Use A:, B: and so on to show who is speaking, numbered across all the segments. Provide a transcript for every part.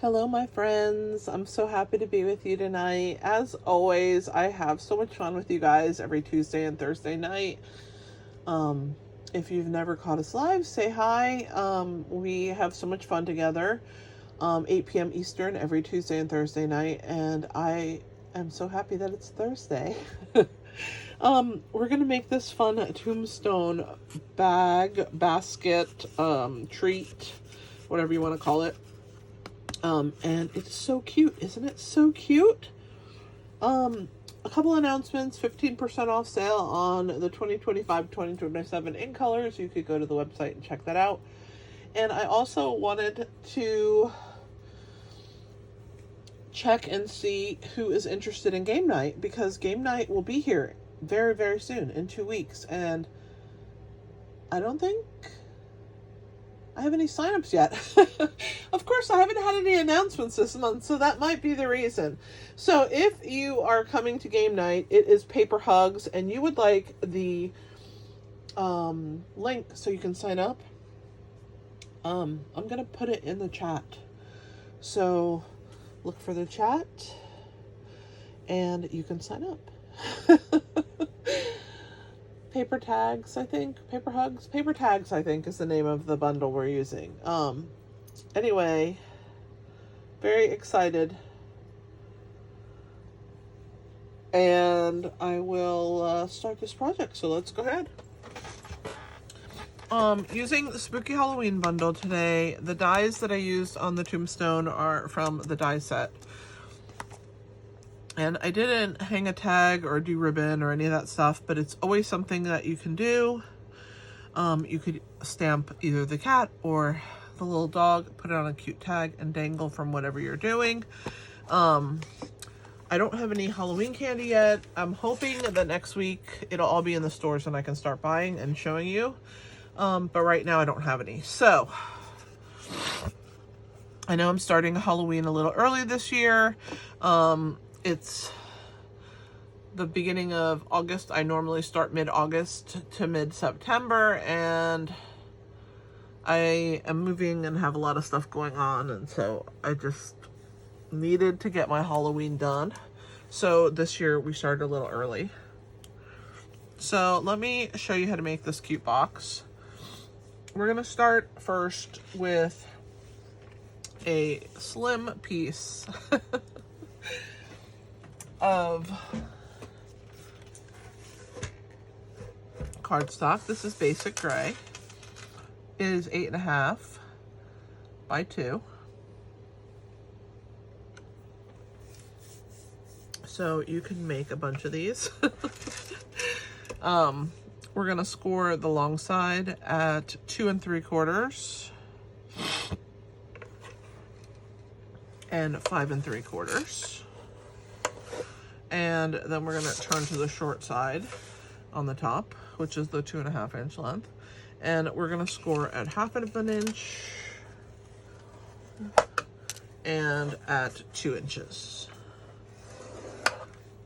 A: Hello, my friends. I'm so happy to be with you tonight. As always, I have so much fun with you guys every Tuesday and Thursday night. If you've never caught us live, say hi. We have so much fun together. 8 p.m. Eastern every Tuesday and Thursday night, and I am so happy that it's Thursday. We're gonna make this fun tombstone basket, treat, whatever you want to call it. And it's so cute, isn't it? So cute. A couple announcements: 15% off sale on the 2025-2027 in colors. You could go to the website and check that out. And I also wanted to check and see who is interested in game night, because game night will be here very, very soon, in 2 weeks. And I don't think I have any signups yet. Of course, I haven't had any announcements this month, so that might be the reason. So if you are coming to game night, it is paper hugs, and you would like the link so you can sign up. I'm going to put it in the chat. So look for the chat, and you can sign up. Paper tags, I think. Paper hugs? Paper tags, I think, is the name of the bundle we're using. Anyway, very excited. And I will start this project, so let's go ahead. Using the Spooky Halloween bundle today. The dies that I used on the tombstone are from the die set. And I didn't hang a tag or do ribbon or any of that stuff, but it's always something that you can do. You could stamp either the cat or the little dog, put it on a cute tag, and dangle from whatever you're doing. I don't have any Halloween candy yet. I'm hoping that next week it'll all be in the stores and I can start buying and showing you. But right now I don't have any. So I know I'm starting Halloween a little early this year. It's the beginning of August. I normally start mid-August to mid-September, and I am moving and have a lot of stuff going on, and so I just needed to get my Halloween done. So this year we started a little early. So let me show you how to make this cute box. We're gonna start first with a slim piece of cardstock. This is basic gray. It is 8.5 by 2. So you can make a bunch of these. We're gonna score the long side at 2 3/4 and 5 3/4. And then we're going to turn to the short side on the top, which is the 2.5 inch length. And we're going to score at 1/2 inch and at 2 inches.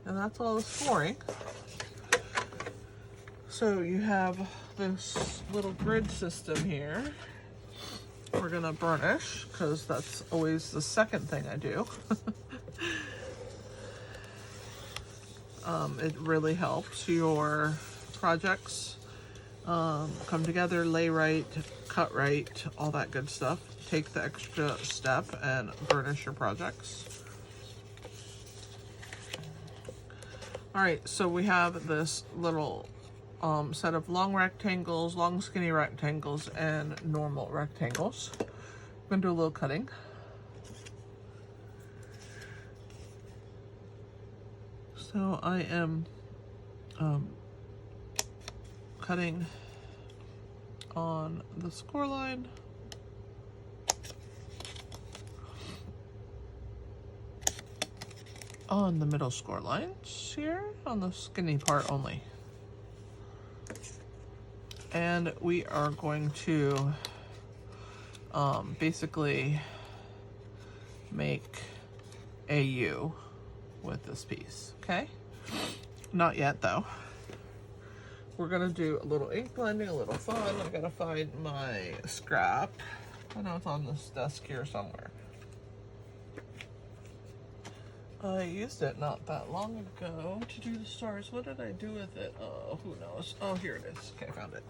A: And that's all the scoring. So you have this little grid system here. We're going to burnish, because that's always the second thing I do. It really helps your projects come together, lay right, cut right, all that good stuff. Take the extra step and burnish your projects. All right, so we have this little set of long rectangles, long skinny rectangles, and normal rectangles. I'm gonna do a little cutting. So I am cutting on the score line. On the middle score lines here, on the skinny part only. And we are going to basically make a U with this piece, okay? Not yet though. We're gonna do a little ink blending, a little fun. I gotta find my scrap. I know it's on this desk here somewhere. I used it not that long ago to do the stars. What did I do with it? Oh, who knows? Oh, here it is. Okay, I found it.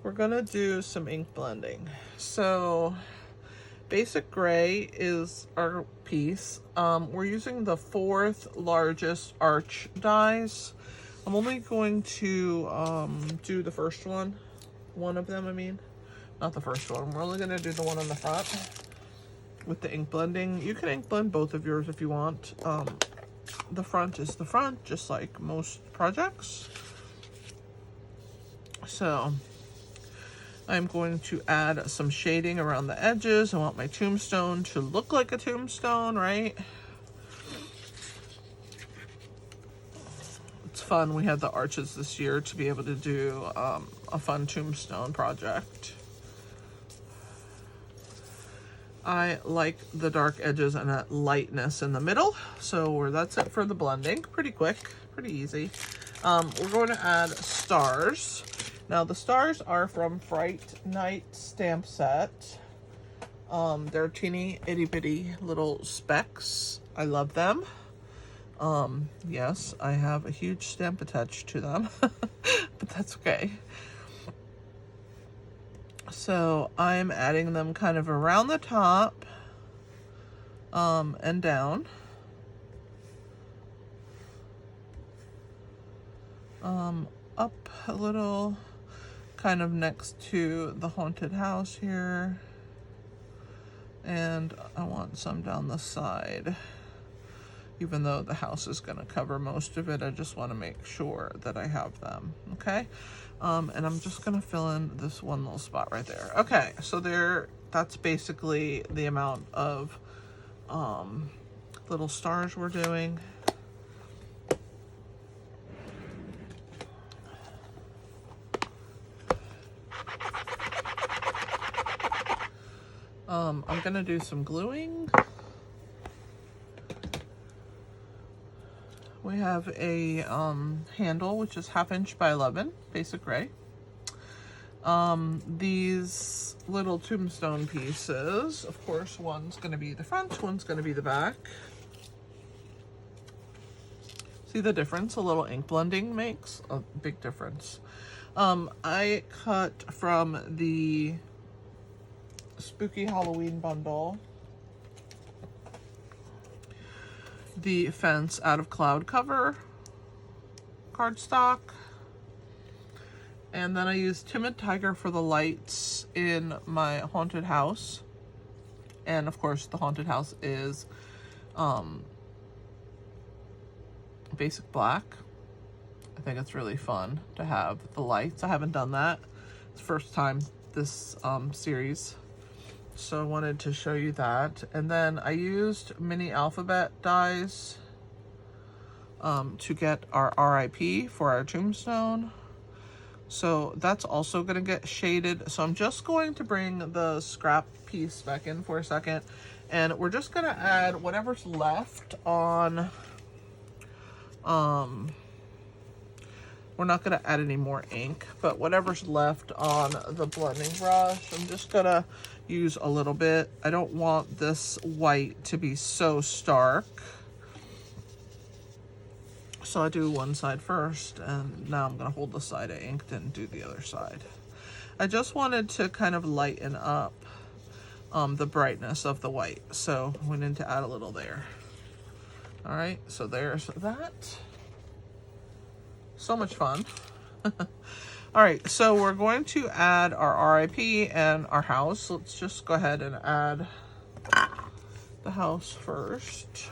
A: We're gonna do some ink blending. So basic gray is our piece. We're using the 4th largest arch dies. I'm only going to do the first one of them, I mean. Not the first one. We're only gonna do the one on the front with the ink blending. You can ink blend both of yours if you want. The front is the front, just like most projects. So I'm going to add some shading around the edges. I want my tombstone to look like a tombstone, right? It's fun. We had the arches this year to be able to do a fun tombstone project. I like the dark edges and that lightness in the middle. So that's it for the blending. Pretty quick, pretty easy. We're going to add stars. Now the stars are from Fright Night stamp set. They're teeny itty bitty little specks. I love them. Yes, I have a huge stamp attached to them, but that's okay. So I'm adding them kind of around the top, and down. Up a little, kind of next to the haunted house here. And I want some down the side. Even though the house is going to cover most of it, I just want to make sure that I have them, okay? And I'm just going to fill in this one little spot right there. Okay, so that's basically the amount of little stars we're doing. I'm going to do some gluing. We have a handle, which is 1/2 inch by 11, basic gray. These little tombstone pieces, of course, one's going to be the front, one's going to be the back. See the difference? A little ink blending makes a big difference. I cut from the Spooky Halloween bundle the fence out of cloud cover cardstock, and then I used Timid Tiger for the lights in my haunted house. And of course the haunted house is basic black. I think it's really fun to have the lights. I haven't done that. It's the first time this series. So I wanted to show you that. And then I used mini alphabet dies to get our RIP for our tombstone. So that's also going to get shaded. So I'm just going to bring the scrap piece back in for a second. And we're just going to add whatever's left on... we're not going to add any more ink, but whatever's left on the blending brush, I'm just going to use a little bit. I don't want this white to be so stark. So I do one side first, and now I'm going to hold the side I inked and do the other side. I just wanted to kind of lighten up the brightness of the white, so I went in to add a little there. All right, so there's that. So much fun. All right, so we're going to add our RIP and our house. Let's just go ahead and add the house first.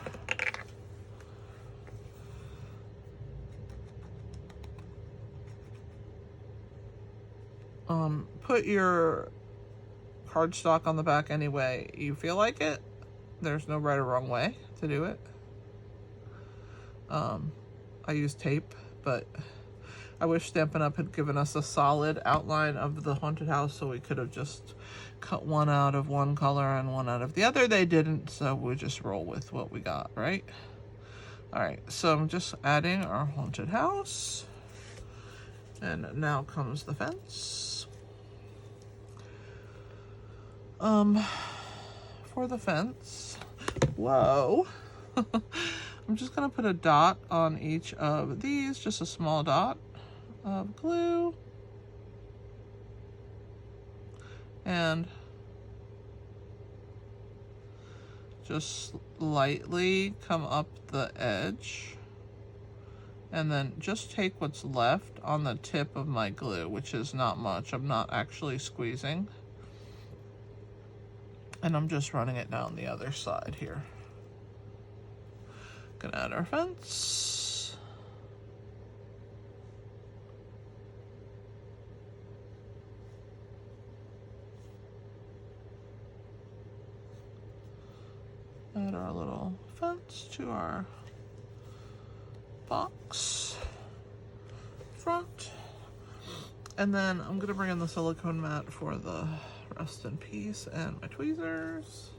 A: Put your cardstock on the back any way you feel like it. There's no right or wrong way to do it. I use tape, but I wish Stampin' Up had given us a solid outline of the haunted house so we could have just cut one out of one color and one out of the other. They didn't, so we just roll with what we got, right? All right, so I'm just adding our haunted house. And now comes the fence. for the fence. Whoa. I'm just gonna put a dot on each of these, just a small dot of glue. And just lightly come up the edge. And then just take what's left on the tip of my glue, which is not much. I'm not actually squeezing. And I'm just running it down the other side here. Gonna add our fence. Add our little fence to our box front. And then I'm gonna bring in the silicone mat for the rest in peace and my tweezers.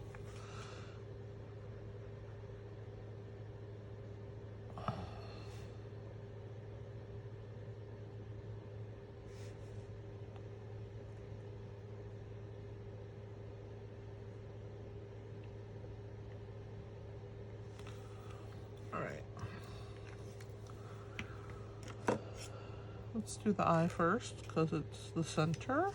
A: Let's do the eye first because it's the center.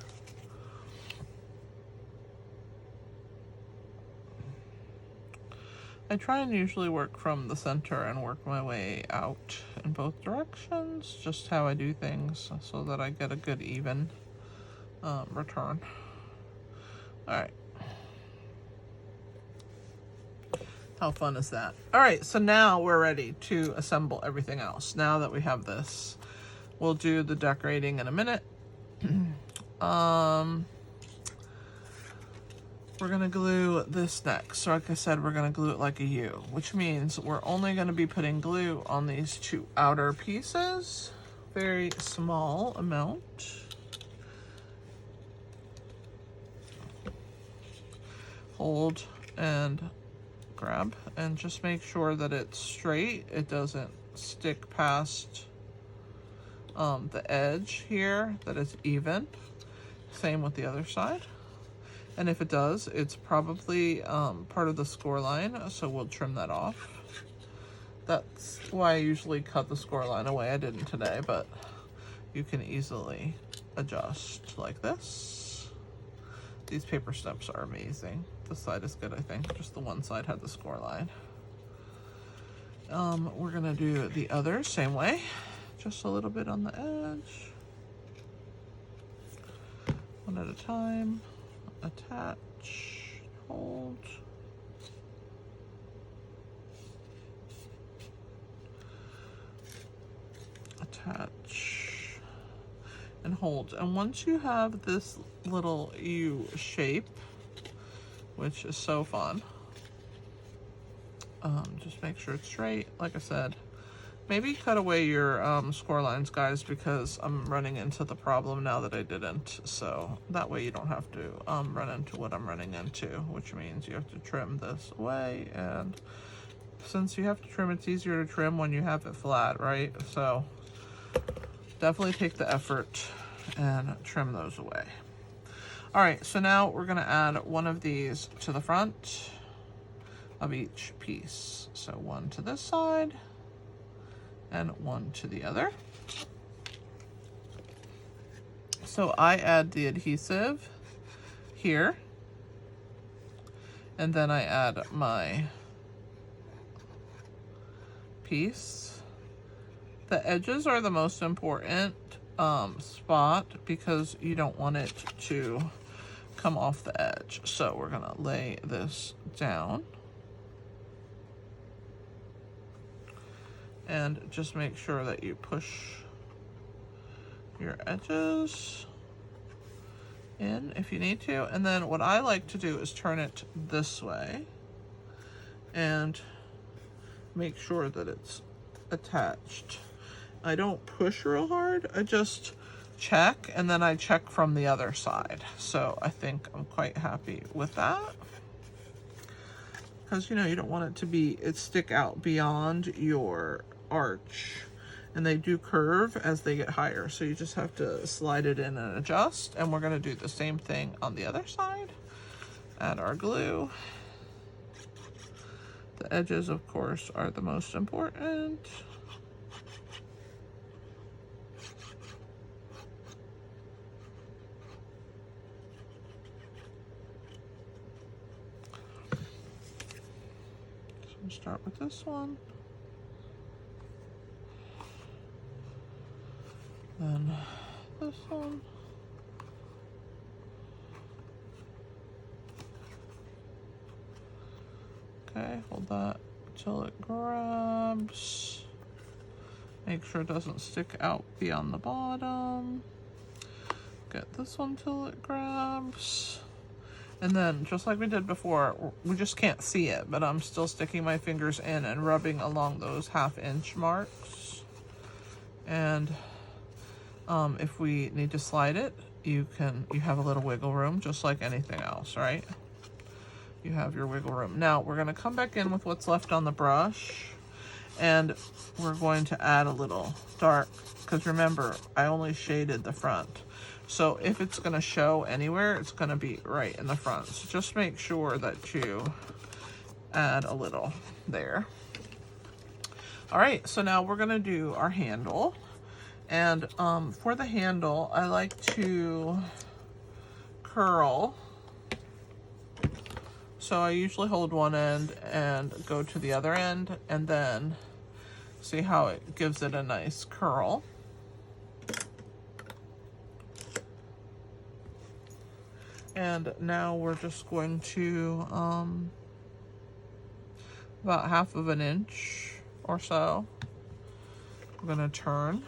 A: I try and usually work from the center and work my way out in both directions, just how I do things so that I get a good even return. All right. How fun is that? All right, so now we're ready to assemble everything else. Now that we have this, we'll do the decorating in a minute. We're gonna glue this next. So like I said, we're gonna glue it like a U, which means we're only gonna be putting glue on these two outer pieces. Very small amount. Hold and grab and just make sure that it's straight. It doesn't stick past the edge here, that it's even. Same with the other side. And if it does, it's probably part of the score line, so we'll trim that off. That's why I usually cut the score line away. I didn't today, but you can easily adjust like this. These paper steps are amazing. This side is good, I think. Just the one side had the score line. We're gonna do the other same way. Just a little bit on the edge. One at a time. Attach, hold. Attach and hold. And once you have this little U shape, which is so fun, just make sure it's straight. Like I said, maybe cut away your score lines, guys, because I'm running into the problem now that I didn't. So that way you don't have to run into what I'm running into, which means you have to trim this away. And since you have to trim, it's easier to trim when you have it flat, right? So definitely take the effort and trim those away. All right, so now we're gonna add one of these to the front of each piece. So one to this side and one to the other. So I add the adhesive here, and then I add my piece. The edges are the most important spot because you don't want it to come off the edge. So we're gonna lay this down. And just make sure that you push your edges in if you need to. And then what I like to do is turn it this way and make sure that it's attached. I don't push real hard, I just check, and then I check from the other side. So I think I'm quite happy with that. Because, you know, you don't want it to stick out beyond your arch, and they do curve as they get higher, so you just have to slide it in and adjust. And we're going to do the same thing on the other side. Add our glue The edges, of course, are the most important. So we'll start with this one. Then this one. Okay, hold that till it grabs. Make sure it doesn't stick out beyond the bottom. Get this one till it grabs. And then, just like we did before, we just can't see it, but I'm still sticking my fingers in and rubbing along those 1/2 inch marks. And if we need to slide it, you have a little wiggle room, just like anything else, right? You have your wiggle room. Now we're gonna come back in with what's left on the brush, and we're going to add a little dark, because remember, I only shaded the front. So if it's gonna show anywhere, it's gonna be right in the front. So just make sure that you add a little there. All right, so now we're gonna do our handle. And for the handle, I like to curl. So I usually hold one end and go to the other end, and then see how it gives it a nice curl. And now we're just going to, about 1/2 inch or so, I'm gonna turn,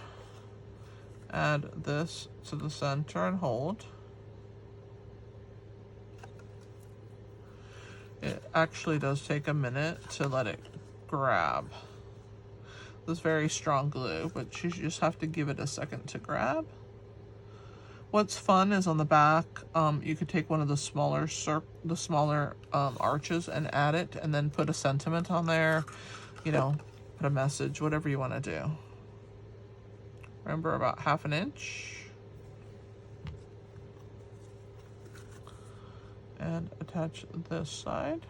A: add this to the center and hold. It actually does take a minute to let it grab. This very strong glue, but you just have to give it a second to grab. What's fun is on the back, you could take one of the smaller arches and add it, and then put a sentiment on there, you know, put a message, whatever you want to do. Remember, about 1/2 inch. And attach this side.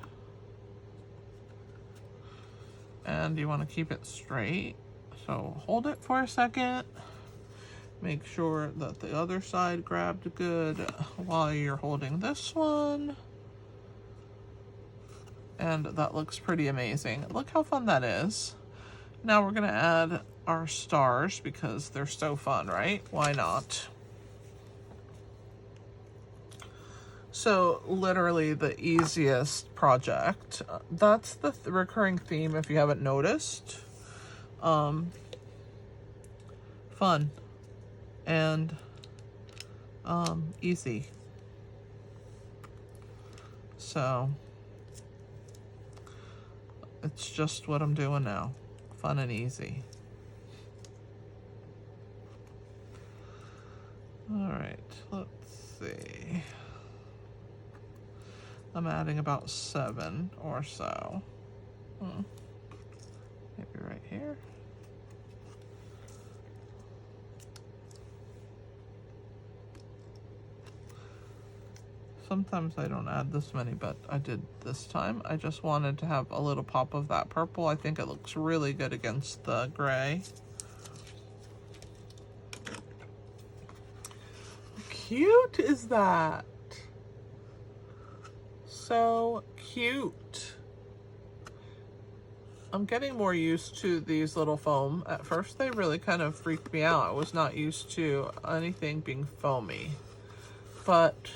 A: And you want to keep it straight. So hold it for a second. Make sure that the other side grabbed good while you're holding this one. And that looks pretty amazing. Look how fun that is. Now we're gonna add our stars because they're so fun, right? Why not? So literally the easiest project. That's the recurring theme if you haven't noticed. Fun and easy. So it's just what I'm doing now. Fun and easy. All right, let's see. I'm adding about 7 or so. Maybe right here. Sometimes I don't add this many, but I did this time. I just wanted to have a little pop of that purple. I think it looks really good against the gray. How cute is that? So cute. I'm getting more used to these little foam. At first they really kind of freaked me out. I was not used to anything being foamy, but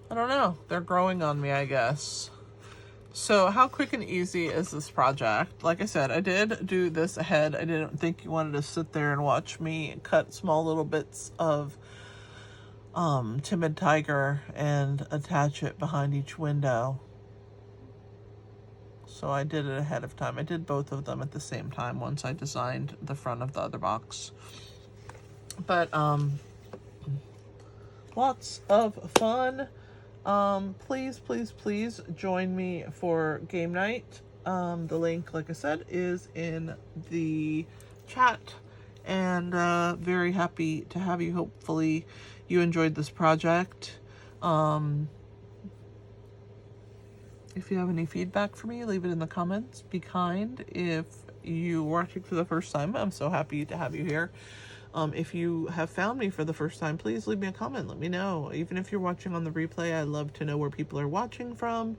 A: I don't know, they're growing on me, I guess. So how quick and easy is this project? Like I said, I did do this ahead. I didn't think you wanted to sit there and watch me cut small little bits of Timid Tiger and attach it behind each window. So I did it ahead of time. I did both of them at the same time once I designed the front of the other box. But lots of fun. Please, please, please join me for game night. The link, like I said, is in the chat, and very happy to have you. Hopefully you enjoyed this project. If you have any feedback for me, leave it in the comments. Be kind. If you're watching for the first time, I'm so happy to have you here. If you have found me for the first time, please leave me a comment. Let me know. Even if you're watching on the replay, I love to know where people are watching from.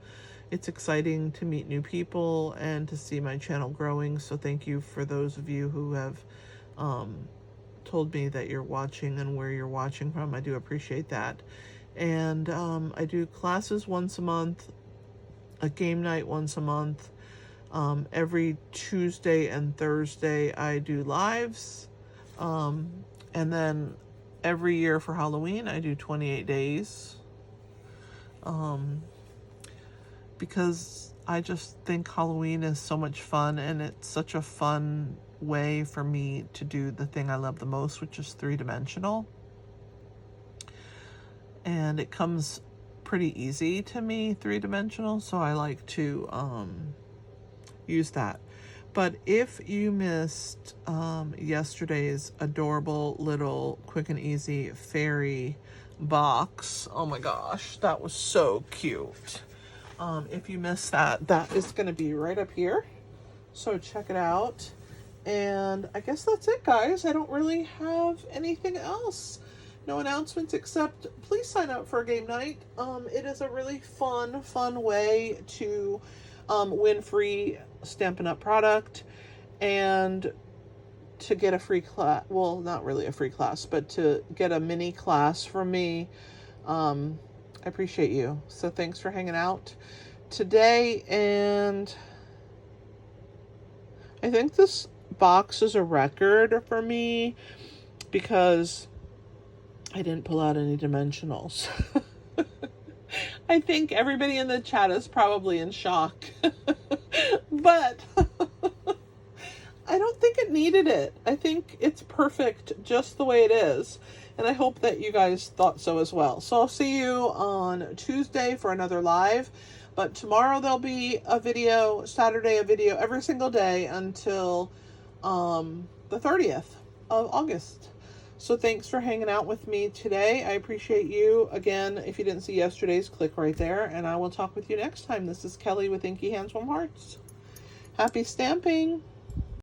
A: It's exciting to meet new people and to see my channel growing. So thank you for those of you who have told me that you're watching and where you're watching from. I do appreciate that. And I do classes once a month, a game night once a month. Every Tuesday and Thursday I do lives. And then every year for Halloween I do 28 days. Because I just think Halloween is so much fun, and it's such a fun way for me to do the thing I love the most, which is three-dimensional. And it comes pretty easy to me, three-dimensional, so I like to use that. But if you missed yesterday's adorable little quick and easy fairy box, oh my gosh, that was so cute. If you missed that, that is going to be right up here, so check it out. And I guess that's it, guys. I don't really have anything else. No announcements, except please sign up for a game night. It is a really fun way to win free Stampin' Up product and to get a free class. Well, not really a free class, but to get a mini class from me. I appreciate you. So thanks for hanging out today. And I think this box is a record for me because I didn't pull out any dimensionals. I think everybody in the chat is probably in shock. But I don't think it needed it. I think it's perfect just the way it is. And I hope that you guys thought so as well. So I'll see you on Tuesday for another live. But tomorrow there'll be a video, Saturday a video every single day until the 30th of August. So thanks for hanging out with me today. I appreciate you. Again, if you didn't see yesterday's, click right there. And I will talk with you next time. This is Kelly with Inky Hands Warm Hearts. Happy stamping!